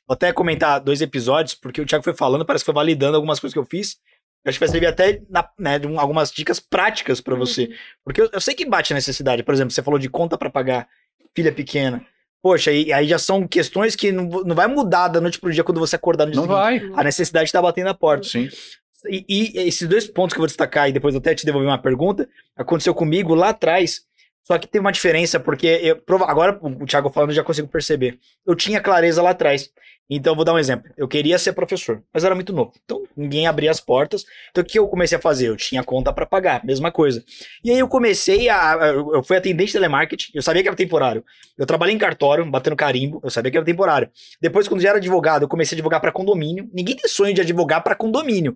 Vou até comentar 2 episódios, porque o Thiago foi falando, parece que foi validando algumas coisas que eu fiz. Eu acho que vai servir até algumas dicas práticas pra você. Porque eu sei que bate a necessidade. Por exemplo, você falou de conta pra pagar, filha pequena. Poxa, aí já são questões que não vai mudar da noite pro dia quando você acordar no dia seguinte. Vai. A necessidade tá batendo na porta. Sim. E esses 2 pontos que eu vou destacar, e depois eu até te devolver uma pergunta, aconteceu comigo lá atrás. Só que tem uma diferença, porque agora o Thiago falando eu já consigo perceber. Eu tinha clareza lá atrás. Então eu vou dar um exemplo. Eu queria ser professor, mas eu era muito novo. Então ninguém abria as portas. Então o que eu comecei a fazer? Eu tinha conta pra pagar, mesma coisa. E aí eu comecei eu fui atendente de telemarketing, eu sabia que era temporário. Eu trabalhei em cartório, batendo carimbo, eu sabia que era temporário. Depois, quando já era advogado, eu comecei a advogar pra condomínio. Ninguém tem sonho de advogar pra condomínio.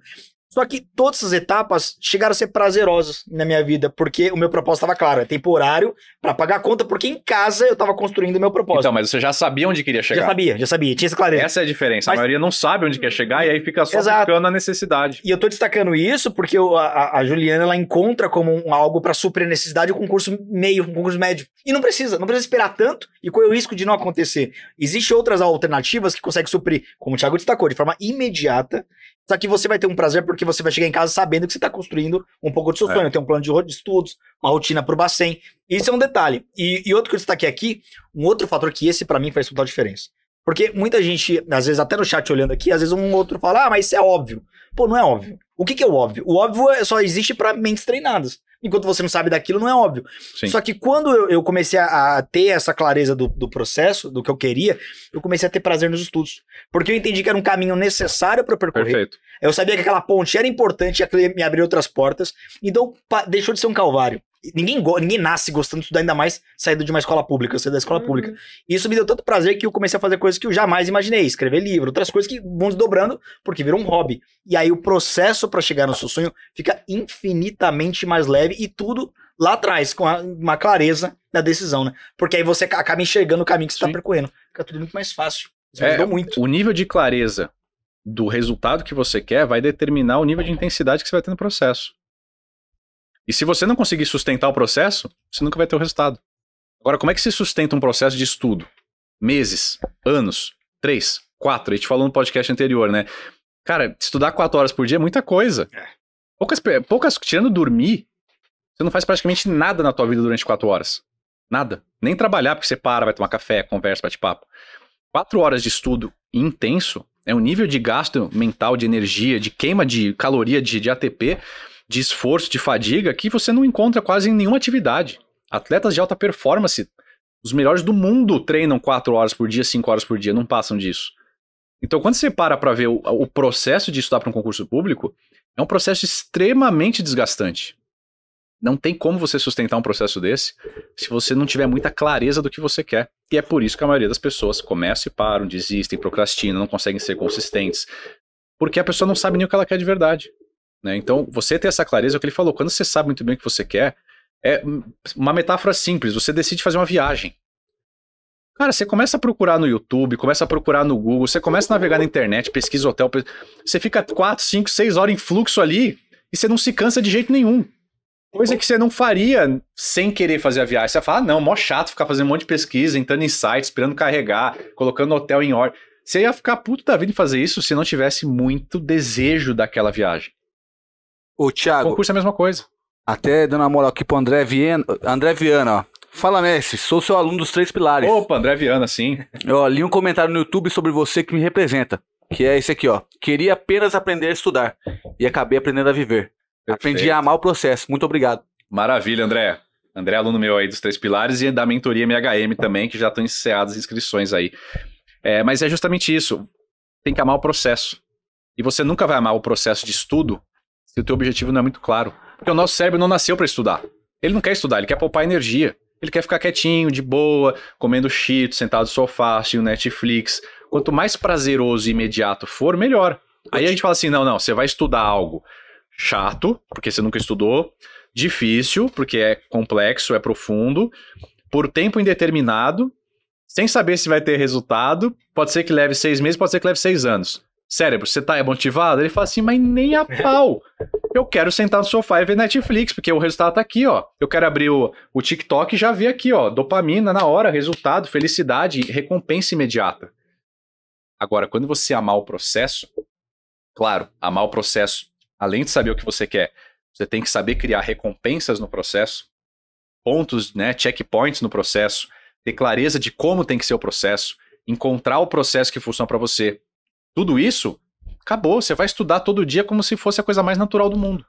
Só que todas essas etapas chegaram a ser prazerosas na minha vida, porque o meu propósito estava claro, é temporário, pra pagar a conta, porque em casa eu tava construindo o meu propósito. Então, mas você já sabia onde queria chegar. Já sabia, tinha essa clareza. Essa é a diferença, a maioria não sabe onde quer chegar e aí fica só buscando a necessidade. E eu tô destacando isso porque a Juliana, ela encontra como algo pra suprir a necessidade um concurso meio, um concurso médio. E não precisa esperar tanto e correr o risco de não acontecer. Existem outras alternativas que conseguem suprir, como o Thiago destacou, de forma imediata. Só que você vai ter um prazer porque você vai chegar em casa sabendo que você está construindo um pouco do seu sonho. Tem um plano de estudos, uma rotina para o Bacen. Isso é um detalhe. E outro que eu destaquei aqui, um outro fator que esse para mim faz total diferença. Porque muita gente, às vezes até no chat olhando aqui, às vezes um outro fala, mas isso é óbvio. Pô, não é óbvio. O que é o óbvio? O óbvio só existe para mentes treinadas. Enquanto você não sabe daquilo, não é óbvio. Sim. Só que quando eu comecei a ter essa clareza do processo, do que eu queria, eu comecei a ter prazer nos estudos. Porque eu entendi que era um caminho necessário para eu percorrer. Perfeito. Eu sabia que aquela ponte era importante, ia me abrir outras portas. Então deixou de ser um calvário. Ninguém nasce gostando de estudar, ainda mais saindo de uma escola pública, eu saí da escola pública. E isso me deu tanto prazer que eu comecei a fazer coisas que eu jamais imaginei, escrever livro, outras coisas que vão desdobrando, porque virou um hobby. E aí o processo para chegar no seu sonho fica infinitamente mais leve e tudo lá atrás, com uma clareza na decisão, né? Porque aí você acaba enxergando o caminho que você está percorrendo. Fica tudo muito mais fácil. Isso me ajudou muito. O nível de clareza do resultado que você quer vai determinar o nível de intensidade que você vai ter no processo. E se você não conseguir sustentar o processo, você nunca vai ter o resultado. Agora, como é que se sustenta um processo de estudo? Meses, anos, 3, 4, a gente falou no podcast anterior, né? Cara, estudar 4 horas por dia é muita coisa. Poucas, tirando dormir, você não faz praticamente nada na tua vida durante 4 horas. Nada. Nem trabalhar, porque você vai tomar café, conversa, bate papo. 4 horas de estudo intenso é um nível de gasto mental, de energia, de queima de caloria, de ATP, de esforço, de fadiga, que você não encontra quase em nenhuma atividade. Atletas de alta performance, os melhores do mundo treinam 4 horas por dia, 5 horas por dia, não passam disso. Então, quando você para ver o processo de estudar para um concurso público, é um processo extremamente desgastante. Não tem como você sustentar um processo desse se você não tiver muita clareza do que você quer. E é por isso que a maioria das pessoas começam e param, desistem, procrastinam, não conseguem ser consistentes. Porque a pessoa não sabe nem o que ela quer de verdade. Né? Então, você ter essa clareza, é o que ele falou, quando você sabe muito bem o que você quer, é uma metáfora simples, você decide fazer uma viagem. Cara, você começa a procurar no YouTube, começa a procurar no Google, você começa a navegar na internet, pesquisa hotel, você fica 4, 5, 6 horas em fluxo ali e você não se cansa de jeito nenhum. Coisa que você não faria sem querer fazer a viagem. Você fala, não, mó chato ficar fazendo um monte de pesquisa, entrando em sites, esperando carregar, colocando hotel em ordem. Você ia ficar puto da vida em fazer isso se não tivesse muito desejo daquela viagem. Ô, Thiago. O concurso é a mesma coisa. Até dando uma moral aqui pro André Viana, ó. Fala, mestre, sou seu aluno dos 3 pilares. Opa, André Viana, sim. Eu li um comentário no YouTube sobre você que me representa, que é esse aqui, ó. Queria apenas aprender a estudar e acabei aprendendo a viver. Perfeito. Aprendi a amar o processo. Muito obrigado. Maravilha, André. André é aluno meu aí dos 3 pilares e da mentoria MHM também, que já estão encerradas as inscrições aí. Mas é justamente isso. Tem que amar o processo. E você nunca vai amar o processo de estudo se o teu objetivo não é muito claro. Porque o nosso cérebro não nasceu para estudar. Ele não quer estudar, ele quer poupar energia. Ele quer ficar quietinho, de boa, comendo Cheetos, sentado no sofá, assistindo Netflix. Quanto mais prazeroso e imediato for, melhor. Aí a gente fala assim, não, você vai estudar algo chato, porque você nunca estudou, difícil, porque é complexo, é profundo, por tempo indeterminado, sem saber se vai ter resultado, pode ser que leve 6 meses, pode ser que leve 6 anos. Cérebro, você tá motivado? Ele fala assim, mas nem a pau. Eu quero sentar no sofá e ver Netflix, porque o resultado tá aqui, ó. Eu quero abrir o TikTok e já ver aqui, ó. Dopamina na hora, resultado, felicidade, recompensa imediata. Agora, quando você amar o processo, claro, amar o processo, além de saber o que você quer, você tem que saber criar recompensas no processo, pontos, né, checkpoints no processo, ter clareza de como tem que ser o processo, encontrar o processo que funciona para você. Tudo isso, acabou. Você vai estudar todo dia como se fosse a coisa mais natural do mundo.